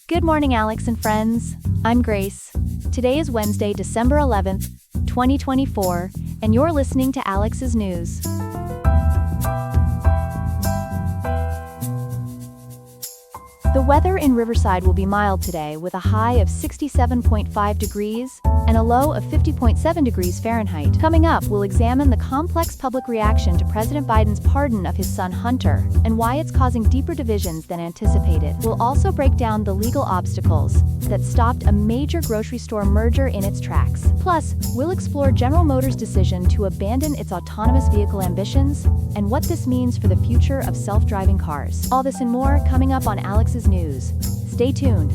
Good morning, Alex and friends. I'm Grace. Today is Wednesday, December 11th, 2024, and you're listening to Alex's News. The weather in Riverside will be mild today with a high of 67.5 degrees and a low of 50.7 degrees Fahrenheit. Coming up, we'll examine the complex public reaction to President Biden's pardon of his son Hunter and why it's causing deeper divisions than anticipated. We'll also break down the legal obstacles that stopped a major grocery store merger in its tracks. Plus, we'll explore General Motors' decision to abandon its autonomous vehicle ambitions and what this means for the future of self-driving cars. All this and more coming up on Alex's News. Stay tuned.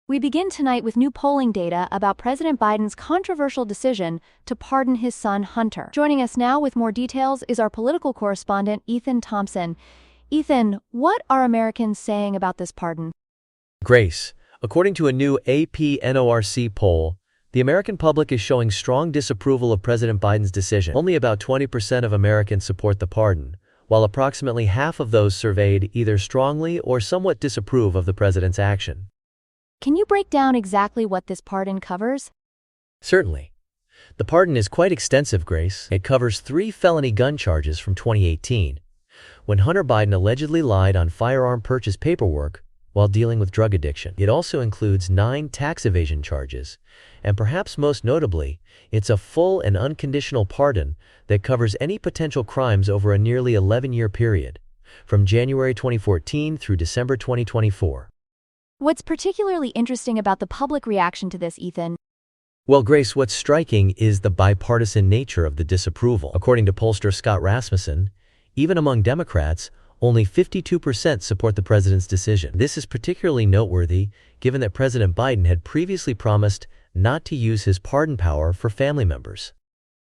We begin tonight with new polling data about President Biden's controversial decision to pardon his son Hunter. Joining us now with more details is our political correspondent, Ethan Thompson. Ethan, what are Americans saying about this pardon? Grace, according to a new AP-NORC poll, the American public is showing strong disapproval of President Biden's decision. Only about 20% of Americans support the pardon, while approximately half of those surveyed either strongly or somewhat disapprove of the president's action. Can you break down exactly what this pardon covers? Certainly. The pardon is quite extensive, Grace. It covers 3 felony gun charges from 2018, when Hunter Biden allegedly lied on firearm purchase paperwork while dealing with drug addiction. It also includes 9 tax evasion charges, and perhaps most notably, it's a full and unconditional pardon that covers any potential crimes over a nearly 11-year period, from January 2014 through December 2024. What's particularly interesting about the public reaction to this, Ethan? Well, Grace, what's striking is the bipartisan nature of the disapproval. According to pollster Scott Rasmussen, even among Democrats, only 52% support the president's decision. This is particularly noteworthy given that President Biden had previously promised not to use his pardon power for family members.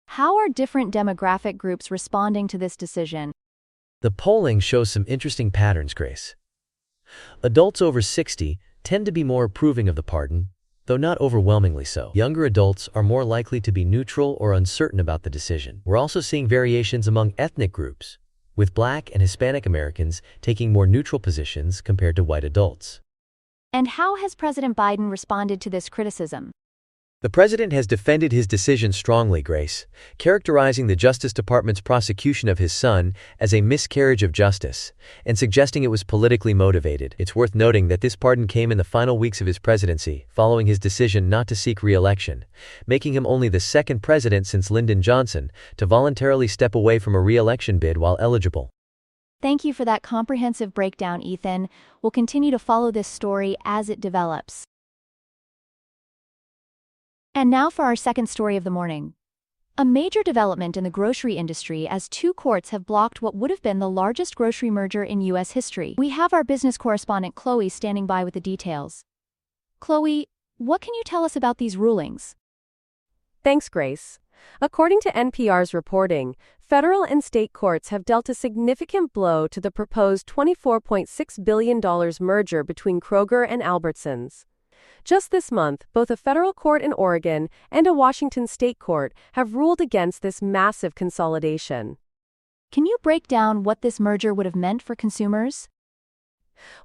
How are different demographic groups responding to this decision? The polling shows some interesting patterns, Grace. Adults over 60 tend to be more approving of the pardon, though not overwhelmingly so. Younger adults are more likely to be neutral or uncertain about the decision. We're also seeing variations among ethnic groups, with Black and Hispanic Americans taking more neutral positions compared to white adults. And how has President Biden responded to this criticism? The president has defended his decision strongly, Grace, characterizing the Justice Department's prosecution of his son as a miscarriage of justice and suggesting it was politically motivated. It's worth noting that this pardon came in the final weeks of his presidency, following his decision not to seek re-election, making him only the second president since Lyndon Johnson to voluntarily step away from a re-election bid while eligible. Thank you for that comprehensive breakdown, Ethan. We'll continue to follow this story as it develops. And now for our second story of the morning. A major development in the grocery industry as 2 courts have blocked what would have been the largest grocery merger in U.S. history. We have our business correspondent Chloe standing by with the details. Chloe, what can you tell us about these rulings? Thanks, Grace. According to NPR's reporting, federal and state courts have dealt a significant blow to the proposed $24.6 billion merger between Kroger and Albertsons. Just this month, both a federal court in Oregon and a Washington state court have ruled against this massive consolidation. Can you break down what this merger would have meant for consumers?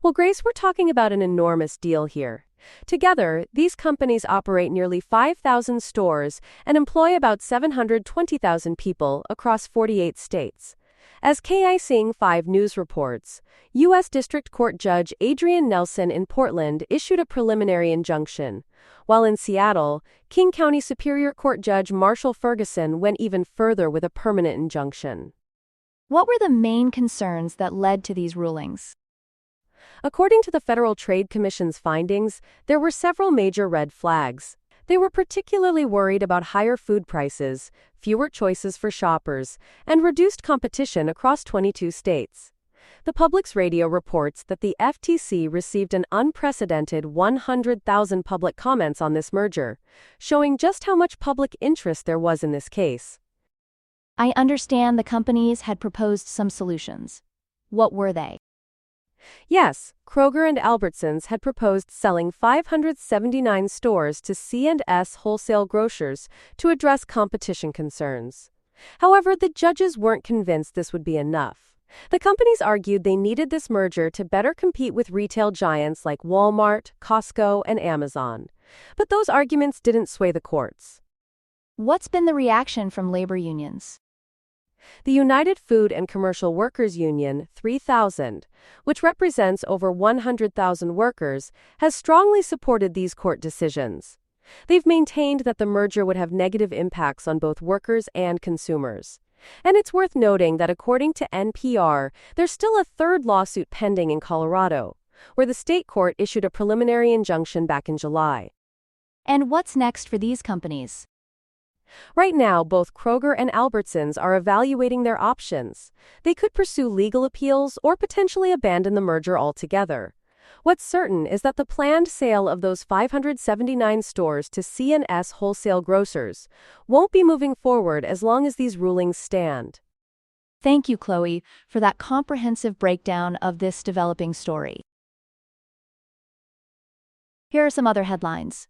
Well, Grace, we're talking about an enormous deal here. Together, these companies operate nearly 5,000 stores and employ about 720,000 people across 48 states. As KI 5 News reports, U.S. District Court Judge Adrian Nelson in Portland issued a preliminary injunction, while in Seattle, King County Superior Court Judge Marshall Ferguson went even further with a permanent injunction. What were the main concerns that led to these rulings? According to the Federal Trade Commission's findings, there were several major red flags. They were particularly worried about higher food prices, fewer choices for shoppers, and reduced competition across 22 states. The Public's Radio reports that the FTC received an unprecedented 100,000 public comments on this merger, showing just how much public interest there was in this case. I understand the companies had proposed some solutions. What were they? Yes, Kroger and Albertsons had proposed selling 579 stores to C&S wholesale grocers to address competition concerns. However, the judges weren't convinced this would be enough. The companies argued they needed this merger to better compete with retail giants like Walmart, Costco, and Amazon. But those arguments didn't sway the courts. What's been the reaction from labor unions? The United Food and Commercial Workers Union, 3,000, which represents over 100,000 workers, has strongly supported these court decisions. They've maintained that the merger would have negative impacts on both workers and consumers. And it's worth noting that according to NPR, there's still a third lawsuit pending in Colorado, where the state court issued a preliminary injunction back in July. And what's next for these companies? Right now, both Kroger and Albertsons are evaluating their options. They could pursue legal appeals or potentially abandon the merger altogether. What's certain is that the planned sale of those 579 stores to C&S wholesale grocers won't be moving forward as long as these rulings stand. Thank you, Chloe, for that comprehensive breakdown of this developing story. Here are some other headlines.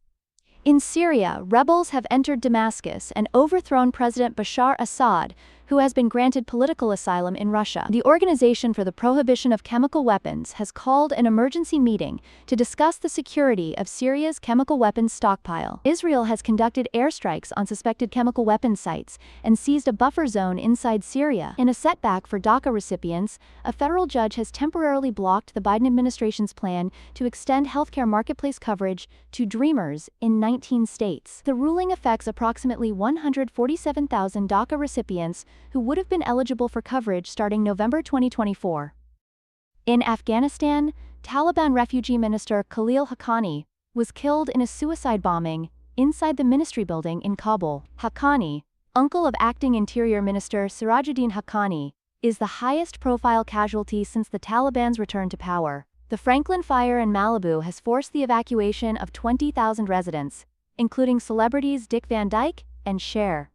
In Syria, rebels have entered Damascus and overthrown President Bashar Assad, who has been granted political asylum in Russia. The Organization for the Prohibition of Chemical Weapons has called an emergency meeting to discuss the security of Syria's chemical weapons stockpile. Israel has conducted airstrikes on suspected chemical weapons sites and seized a buffer zone inside Syria. In a setback for DACA recipients, a federal judge has temporarily blocked the Biden administration's plan to extend healthcare marketplace coverage to Dreamers in 19 states. The ruling affects approximately 147,000 DACA recipients who would have been eligible for coverage starting November 2024. In Afghanistan, Taliban refugee minister Khalil Haqqani was killed in a suicide bombing inside the ministry building in Kabul. Haqqani, uncle of acting Interior Minister Sirajuddin Haqqani, is the highest-profile casualty since the Taliban's return to power. The Franklin fire in Malibu has forced the evacuation of 20,000 residents, including celebrities Dick Van Dyke and Cher.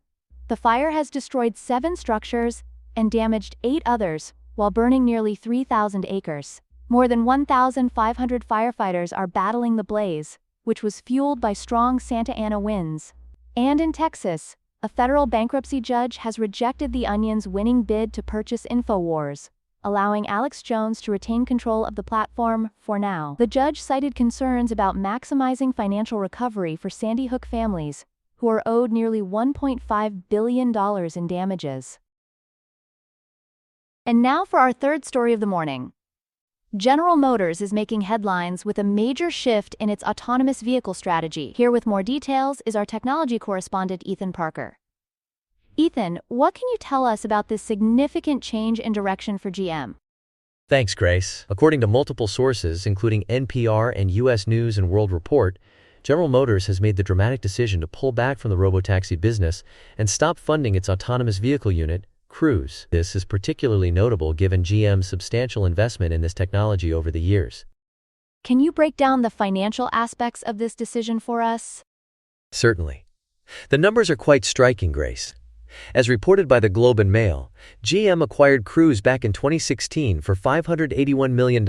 The fire has destroyed 7 structures and damaged 8 others, while burning nearly 3,000 acres. More than 1,500 firefighters are battling the blaze, which was fueled by strong Santa Ana winds. And in Texas, a federal bankruptcy judge has rejected the Onion's winning bid to purchase InfoWars, allowing Alex Jones to retain control of the platform for now. The judge cited concerns about maximizing financial recovery for Sandy Hook families, who are owed nearly $1.5 billion in damages. And now for our third story of the morning. General Motors is making headlines with a major shift in its autonomous vehicle strategy. Here with more details is our technology correspondent Ethan Parker. Ethan, what can you tell us about this significant change in direction for GM? Thanks, Grace. According to multiple sources, including NPR and U.S. News and World Report, General Motors has made the dramatic decision to pull back from the robotaxi business and stop funding its autonomous vehicle unit, Cruise. This is particularly notable given GM's substantial investment in this technology over the years. Can you break down the financial aspects of this decision for us? Certainly. The numbers are quite striking, Grace. As reported by the Globe and Mail, GM acquired Cruise back in 2016 for $581 million.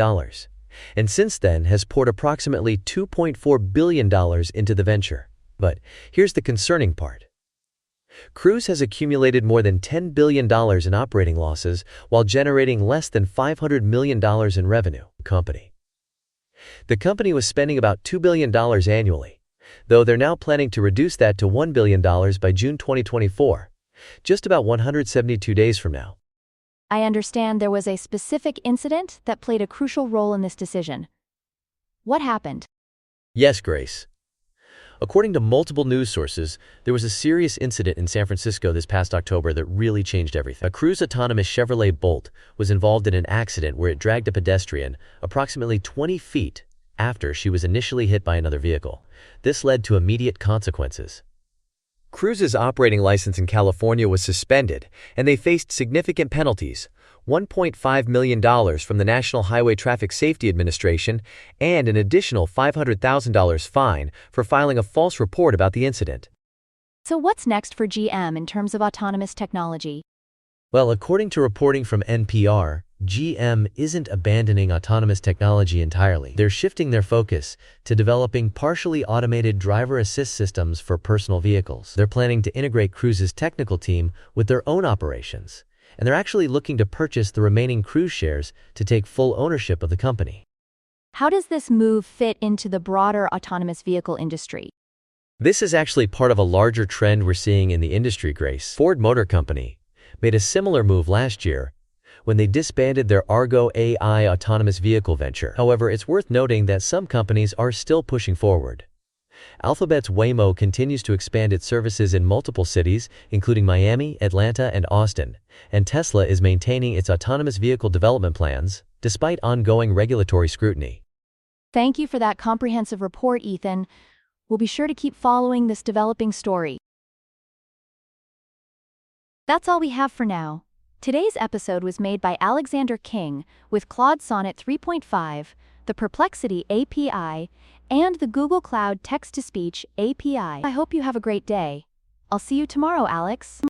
And since then has poured approximately $2.4 billion into the venture. But here's the concerning part. Cruise has accumulated more than $10 billion in operating losses while generating less than $500 million in revenue. The company was spending about $2 billion annually, though they're now planning to reduce that to $1 billion by June 2024, just about 172 days from now. I understand there was a specific incident that played a crucial role in this decision. What happened? Yes, Grace. According to multiple news sources, there was a serious incident in San Francisco this past October that really changed everything. A Cruise autonomous Chevrolet Bolt was involved in an accident where it dragged a pedestrian approximately 20 feet after she was initially hit by another vehicle. This led to immediate consequences. Cruise's operating license in California was suspended, and they faced significant penalties, $1.5 million from the National Highway Traffic Safety Administration and an additional $500,000 fine for filing a false report about the incident. So what's next for GM in terms of autonomous technology? Well, according to reporting from NPR, GM isn't abandoning autonomous technology entirely. They're shifting their focus to developing partially automated driver assist systems for personal vehicles. They're planning to integrate Cruise's technical team with their own operations, and they're actually looking to purchase the remaining Cruise shares to take full ownership of the company. How does this move fit into the broader autonomous vehicle industry? This is actually part of a larger trend we're seeing in the industry, Grace. Ford Motor Company made a similar move last year when they disbanded their Argo AI autonomous vehicle venture. However, it's worth noting that some companies are still pushing forward. Alphabet's Waymo continues to expand its services in multiple cities, including Miami, Atlanta, and Austin, and Tesla is maintaining its autonomous vehicle development plans, despite ongoing regulatory scrutiny. Thank you for that comprehensive report, Ethan. We'll be sure to keep following this developing story. That's all we have for now. Today's episode was made by Alexander King with Claude Sonnet 3.5, the Perplexity API, and the Google Cloud Text-to-Speech API. I hope you have a great day. I'll see you tomorrow, Alex.